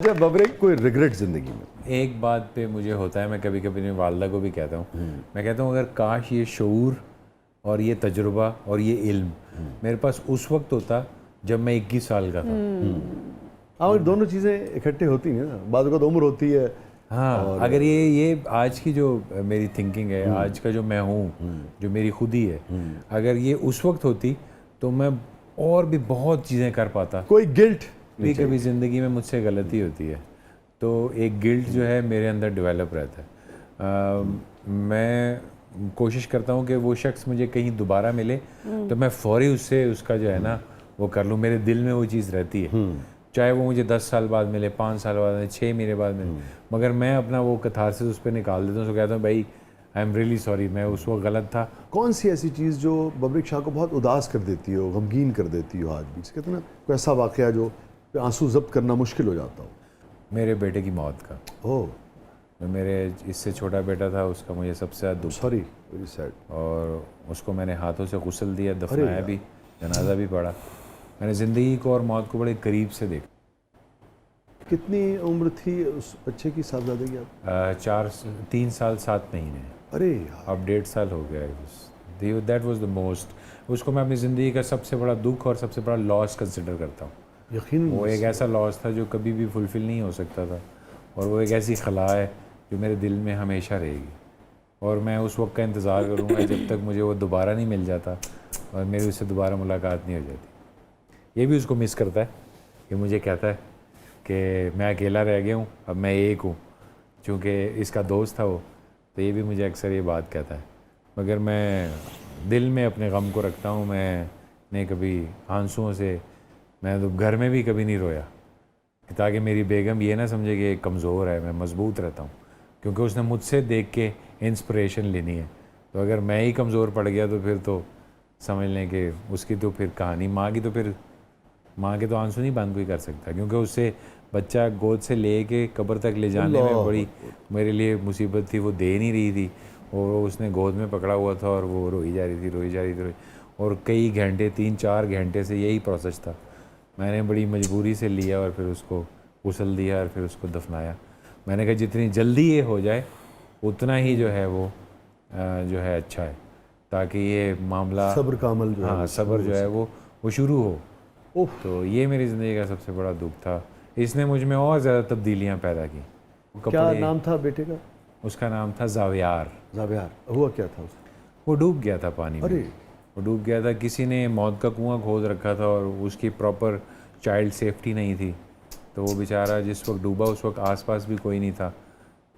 اچھا ببریک کوئی ریگریٹ زندگی میں؟ ایک بات پہ مجھے ہوتا ہے، میں کبھی کبھی اپنی والدہ کو بھی کہتا ہوں، میں کہتا ہوں اگر کاش یہ شعور اور یہ تجربہ اور یہ علم میرے پاس اس وقت ہوتا جب میں 21 سال کا تھا۔ ہاں دونوں چیزیں اکٹھے ہوتی ہیں نا، بعض اوقات عمر ہوتی ہے۔ ہاں اگر یہ آج کی جو میری تھنکنگ ہے، آج کا جو میں ہوں، جو میری خودی ہے، اگر یہ اس وقت ہوتی تو میں اور بھی بہت چیزیں کر پاتا۔ کوئی گلٹ بھی کبھی زندگی میں مجھ سے غلطی ہوتی ہے تو ایک گلٹ جو ہے میرے اندر ڈیولپ رہتا ہے۔ میں کوشش کرتا ہوں کہ وہ شخص مجھے کہیں دوبارہ ملے تو میں فوری اس کا جو ہے نا وہ کر لوں، میرے دل میں وہ چیز رہتی ہے، چاہے وہ مجھے 10 سال بعد ملے، 5 سال بعد ملے، 6 مہینے بعد ملے، مگر میں اپنا وہ کتھارسس اس پہ نکال دیتا ہوں، اس کو کہتا ہوں بھائی آئی ایم ریئلی سوری، میں اس وقت غلط تھا۔ کون سی ایسی چیز جو ببریک شاہ کو بہت اداس کر دیتی ہو، غمگین کر دیتی ہو آج بھی؟ کہتے ہیں نا کوئی ایسا واقعہ جو آنسو ضبط کرنا مشکل ہو جاتا ہو؟ میرے بیٹے کی موت کا، میرے اس سے چھوٹا بیٹا تھا، اس کا مجھے سب سے زیادہ دکھ، سوری ویری سیڈ، اور اس کو میں نے ہاتھوں سے غسل دیا، دفنایا بھی، جنازہ بھی پڑھا۔ میں نے زندگی کو اور موت کو بڑے قریب سے دیکھا۔ کتنی عمر تھی اس بچے کی صاحبزادے کی آپ؟ 3 سال 7 مہینے، ارے اب 1.5 سال ہو گیا ہے۔ دیٹ واز دا موسٹ، اس کو میں اپنی زندگی کا سب سے بڑا دکھ اور سب سے بڑا لاس کنسیڈر کرتا ہوں۔ یقیناً وہ ایک ایسا لاس تھا جو کبھی بھی فلفل نہیں ہو سکتا تھا، اور وہ ایک ایسی خلا ہے جو میرے دل میں ہمیشہ رہے گی، اور میں اس وقت کا انتظار کروں گا جب تک مجھے وہ دوبارہ نہیں مل جاتا اور میری اس سے دوبارہ ملاقات نہیں ہو جاتی۔ یہ بھی اس کو مس کرتا ہے کہ مجھے کہتا ہے کہ میں اکیلا رہ گیا ہوں، اب میں ایک ہوں، چونکہ اس کا دوست تھا وہ، تو یہ بھی مجھے اکثر یہ بات کہتا ہے، مگر میں دل میں اپنے غم کو رکھتا ہوں۔ میں نے کبھی آنسوؤں سے، میں تو گھر میں بھی کبھی نہیں رویا تاکہ میری بیگم یہ نہ سمجھے کہ کمزور ہے، میں مضبوط رہتا ہوں، کیونکہ اس نے مجھ سے دیکھ کے انسپریشن لینی ہے۔ تو اگر میں ہی کمزور پڑ گیا تو پھر تو سمجھ لیں کہ اس کی تو پھر کہانی، ماں کے تو آنسو نہیں بند کوئی کر سکتا، کیونکہ اس سے بچہ گود سے لے کے قبر تک لے جانے میں بڑی میرے لیے مصیبت تھی، وہ دے نہیں رہی تھی، اور اس نے گود میں پکڑا ہوا تھا اور وہ روئی جا رہی تھی، اور کئی گھنٹے، 3-4 گھنٹے سے یہی پروسیس تھا۔ میں نے بڑی مجبوری سے لیا اور پھر اس کو غسل دیا اور پھر اس کو دفنایا۔ میں نے کہا جتنی جلدی یہ ہو جائے اتنا ہی جو ہے وہ جو ہے اچھا ہے، تاکہ یہ معاملہ صبر کا عمل جو ہے، ہاں صبر جو ہے وہ شروع ہو۔ تو یہ میری زندگی کا سب سے بڑا دکھ تھا، اس نے مجھ میں اور زیادہ تبدیلیاں پیدا کی۔ کیا نام تھا بیٹے کا؟ اس کا نام تھا زاویار۔ زاویار، ہوا کیا تھا اس کو؟ وہ ڈوب گیا تھا پانی میں، وہ ڈوب گیا تھا، کسی نے موت کا کنواں کھود رکھا تھا اور اس کی پراپر چائلڈ سیفٹی نہیں تھی، تو وہ بیچارہ جس وقت ڈوبا اس وقت آس پاس بھی کوئی نہیں تھا،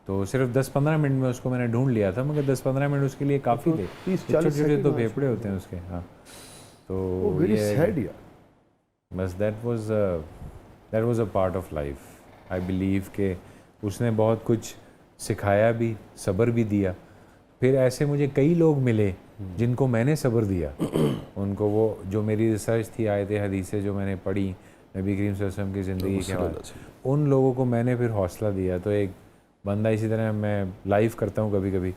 تو صرف 10-15 منٹ میں اس کو میں نے ڈھونڈ لیا تھا، مگر 10-15 منٹ اس کے لیے کافی تھے، چھوٹے چھوٹے تو پھیپھڑے ہوتے ہیں اس کے۔ ہاں تو بس that was a part of life. I believe کہ اس نے بہت کچھ سکھایا بھی، صبر بھی دیا۔ پھر ایسے مجھے کئی لوگ ملے جن کو میں نے صبر دیا، ان کو وہ جو میری ریسرچ تھی، آیتیں حدیثیں جو میں نے پڑھی نبی کریم صلی اللہ علیہ وسلم کی زندگی کے حوالے سے، ان لوگوں کو میں نے پھر حوصلہ دیا۔ تو ایک بندہ اسی طرح میں لائف کرتا ہوں کبھی کبھی،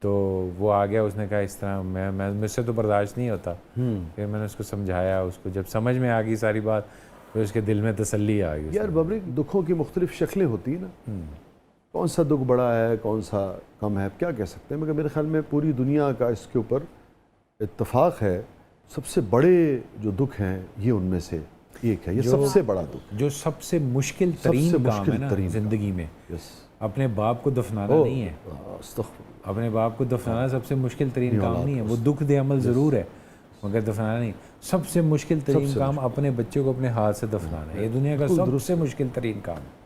تو وہ آ گیا، اس نے کہا اس طرح میں مجھ سے تو برداشت نہیں ہوتا، پھر میں نے اس کو سمجھایا، اس کو جب سمجھ میں آ گئی ساری بات پھر اس کے دل میں تسلی آ گئی۔ یار ببریک، دکھوں کی مختلف شکلیں ہوتی ہیں نا، کون سا دکھ بڑا ہے کون سا کم ہے کیا کہہ سکتے ہیں، مگر میرے خیال میں پوری دنیا کا اس کے اوپر اتفاق ہے، سب سے بڑے جو دکھ ہیں یہ ان میں سے ایک ہے، یہ سب سے بڑا دکھ، جو سب سے مشکل ترین کام ہے نا زندگی میں، اپنے باپ کو دفنانا نہیں ہے۔ اپنے باپ کو دفنانا سب سے مشکل ترین کام نہیں ہے، وہ دکھ دے عمل ضرور ہے مگر دفنانا نہیں۔ سب سے مشکل ترین کام اپنے بچے کو اپنے ہاتھ سے دفنانا ہے، یہ دنیا کا سب سے مشکل ترین کام ہے۔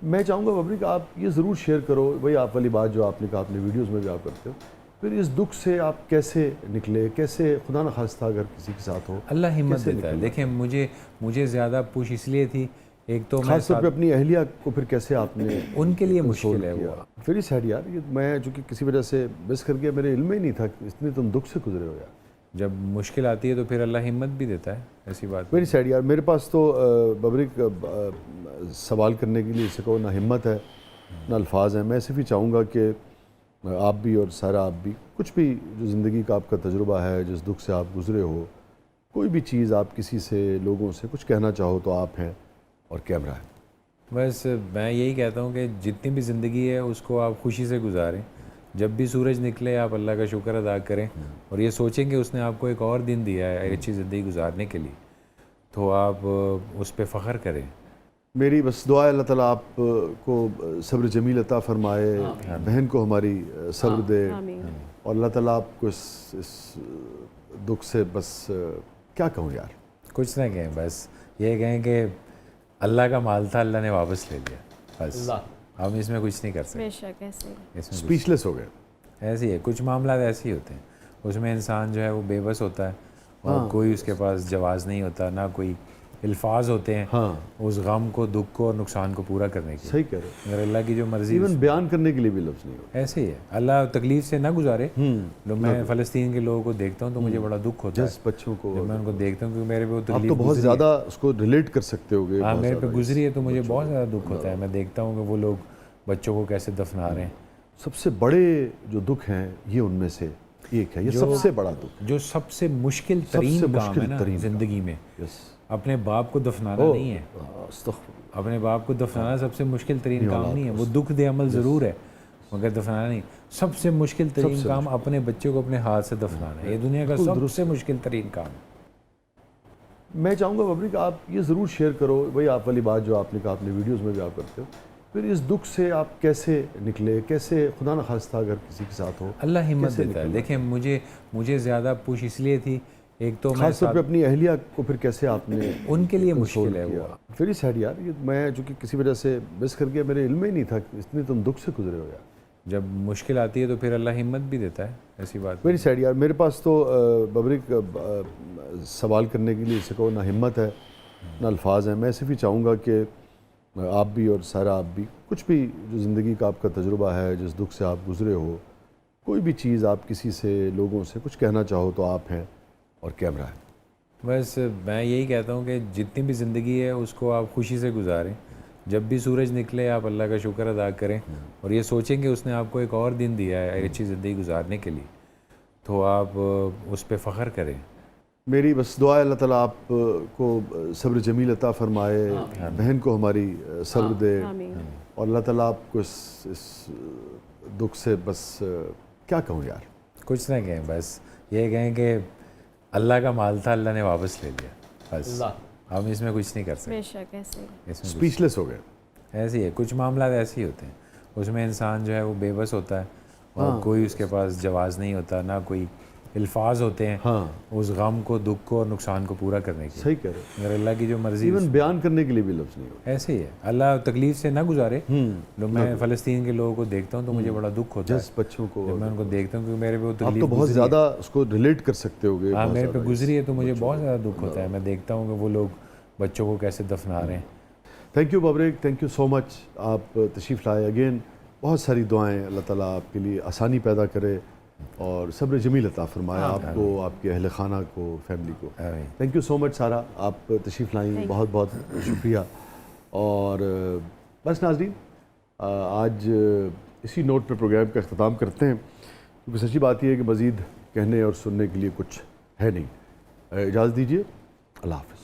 میں چاہوں گا ببریک آپ یہ ضرور شیئر کرو، وہی آپ والی بات جو آپ نے کہا اپنے ویڈیوز میں بھی آپ کرتے ہو، پھر اس دکھ سے آپ کیسے نکلے، کیسے خدا نخواستہ اگر کسی کے ساتھ ہو اللہ ہمت دیتا ہے۔ دیکھیں مجھے زیادہ پوش اس لیے تھی، ایک تو خاص طور پہ اپنی اہلیہ کو پھر کیسے آپ نے ان کے لیے مشکل ہے وہ، ویری سیڈ یار، یہ میں چونکہ کسی وجہ سے مس کر گیا، میرے علم میں ہی نہیں تھا کہ اتنے تم دکھ سے گزرے ہو یار۔ جب مشکل آتی ہے تو پھر اللہ ہمت بھی دیتا ہے، ایسی بات ویری سیڈ یار۔ میرے پاس تو ببریک سوال کرنے کے لیے اسے کہو نہ ہمت ہے نہ الفاظ ہیں۔ میں صرف ہی چاہوں گا کہ آپ بھی اور سارا آپ بھی کچھ بھی جو زندگی کا آپ کا تجربہ ہے، جس دکھ سے آپ گزرے ہو، کوئی بھی چیز آپ کسی سے، لوگوں سے کچھ کہنا چاہو تو آپ ہیں اور کیمرہ ہے۔ بس میں یہی کہتا ہوں کہ جتنی بھی زندگی ہے اس کو آپ خوشی سے گزاریں. جب بھی سورج نکلے آپ اللہ کا شکر ادا کریں اور یہ سوچیں کہ اس نے آپ کو ایک اور دن دیا ہے ایک اچھی زندگی گزارنے کے لیے, تو آپ اس پہ فخر کریں. میری بس دعا ہے اللہ تعالیٰ آپ کو صبر جمیل عطا فرمائے, بہن کو ہماری صبر دے, اور اللہ تعالیٰ آپ کو اس دکھ سے بس کیا کہوں یار, کچھ نہ کہیں, بس یہ کہیں کہ اللہ کا مال تھا اللہ نے واپس لے لیا, بس ہم اس میں کچھ نہیں کر سکتے. بے شک ایسے اسپیچلیس ہو گئے. ایسے ہی ہے, کچھ معاملات ایسے ہی ہوتے ہیں, اس میں انسان جو ہے وہ بے بس ہوتا ہے اور کوئی اس کے پاس جواز نہیں ہوتا, نہ کوئی الفاظ ہوتے ہیں اس غم کو, دکھ کو اور نقصان کو پورا کرنے کے. صحیح کہہ رہے ہیں, اگر اللہ کی جو مرضی, ایون بیان کرنے کے لیے بھی لفظ نہیں ہوتا. ایسے ہی ہے, اللہ تکلیف سے نہ گزارے. میں فلسطین کے لوگوں کو دیکھتا ہوں تو مجھے بڑا دکھ ہوتا ہے جس بچوں کو, جب میں ان کو دیکھتا ہوں, کیونکہ میرے پہ وہ آپ تو تکلیف بہت زیادہ اس کو ریلیٹ کر سکتے ہو گے. ہاں, میرے پہ گزری ہے تو مجھے بہت زیادہ دکھ ہوتا ہے. میں دیکھتا ہوں کہ وہ لوگ بچوں کو کیسے دفنا رہے ہیں. سب سے بڑے جو دکھ ہیں یہ ان میں سے ایک ہے, یہ سب سے بڑا دکھ, جو سب سے مشکل ترین کام ہے نا زندگی میں, اپنے باپ کو دفنانا نہیں ہے. اپنے باپ کو دفنانا سب سے مشکل ترین کام نہیں ہے. وہ دکھ دے عمل ضرور ہے مگر دفنانا نہیں. سب سے مشکل ترین کام اپنے بچے کو اپنے ہاتھ سے دفنانا ہے. یہ دنیا کا سب سے مشکل ترین کام ہے. میں چاہوں گا ببری کہ آپ یہ ضرور شیئر کرو, وہی آپ والی بات جو آپ نے کہا اپنے ویڈیوز میں بھی آپ کرتے ہو, پھر اس دکھ سے آپ کیسے نکلے, کیسے خدا نہ خواستہ اگر کسی کے ساتھ ہو اللہ ہمت دیتا ہے. دیکھیں مجھے زیادہ پوش اس لیے تھی, ایک تو خاص طور پہ اپنی اہلیہ کو پھر کیسے آپ نے ان کے لیے مشکل ہے وہ. ویری سیڈ یار, یہ میں چونکہ کسی وجہ سے مس کر گیا, میرے علم میں ہی نہیں تھا کہ اتنے تم دکھ سے گزرے ہو یار. جب مشکل آتی ہے تو پھر اللہ ہمت بھی دیتا ہے, ایسی بات. ویری سیڈ یار, میرے پاس تو ببرک سوال کرنے کے لیے اسے کہو نہ ہمت ہے نہ الفاظ ہیں. میں صرف ہی چاہوں گا کہ آپ بھی اور سارا آپ بھی, کچھ بھی جو زندگی کا آپ کا تجربہ ہے, جس دکھ سے آپ گزرے ہو, کوئی بھی چیز آپ کسی سے, لوگوں سے کچھ کہنا چاہو تو آپ ہیں اور کیمرہ ہے. بس میں یہی کہتا ہوں کہ جتنی بھی زندگی ہے اس کو آپ خوشی سے گزاریں. جب بھی سورج نکلے آپ اللہ کا شکر ادا کریں اور یہ سوچیں کہ اس نے آپ کو ایک اور دن دیا ہے ایک اچھی زندگی گزارنے کے لیے, تو آپ اس پہ فخر کریں. میری بس دعا ہے اللہ تعالیٰ آپ کو صبر جمیل عطا فرمائے, بہن کو ہماری صبر دے, اور اللہ تعالیٰ آپ کو اس دکھ سے بس کیا کہوں یار, کچھ نہ کہیں, بس یہ کہیں کہ اللہ کا مال تھا اللہ نے واپس لے لیا, بس ہم اس میں کچھ نہیں کر سکتے. بے شک ایسے اسپیچلیس ہو گئے. ایسے ہی ہے, کچھ معاملات ایسے ہی ہوتے ہیں, اس میں انسان جو ہے وہ بے بس ہوتا ہے اور کوئی اس کے پاس جواز نہیں ہوتا, نہ کوئی الفاظ ہوتے ہیں اس غم کو, دکھ کو اور نقصان کو پورا کرنے کے. صحیح کہہ رہے ہیں, اگر اللہ کی جو مرضی, ایون بیان کرنے کے لیے بھی لفظ نہیں ہوتا. ایسے ہی ہے, اللہ تکلیف سے نہ گزارے. میں فلسطین کے لوگوں کو دیکھتا ہوں تو مجھے بڑا دکھ ہوتا ہے. جس بچوں کو, جب میں ان کو دیکھتا ہوں, کیونکہ میرے پہ وہ آپ تکلیف تو بہت زیادہ اس کو ریلیٹ کر سکتے ہو گے. ہاں, میرے پہ گزری ہے تو مجھے بہت زیادہ دکھ ہوتا ہے. میں دیکھتا ہوں کہ وہ لوگ بچوں کو کیسے دفنا رہے ہیں. Thank you Babrak, thank you so much, آپ تشریف لائے. اگین بہت ساری دعائیں, اللہ تعالیٰ آپ کے لیے آسانی پیدا کرے اور صبر جمیل عطا فرمائے آپ کو, آپ کے اہل خانہ کو, فیملی کو. تھینک یو سو مچ سارا, آپ تشریف لائیں, بہت بہت شکریہ. اور بس ناظرین, آج اسی نوٹ پہ پروگرام کا اختتام کرتے ہیں, کیونکہ سچی بات یہ ہے کہ مزید کہنے اور سننے کے لیے کچھ ہے نہیں. اجازت دیجیے, اللہ حافظ.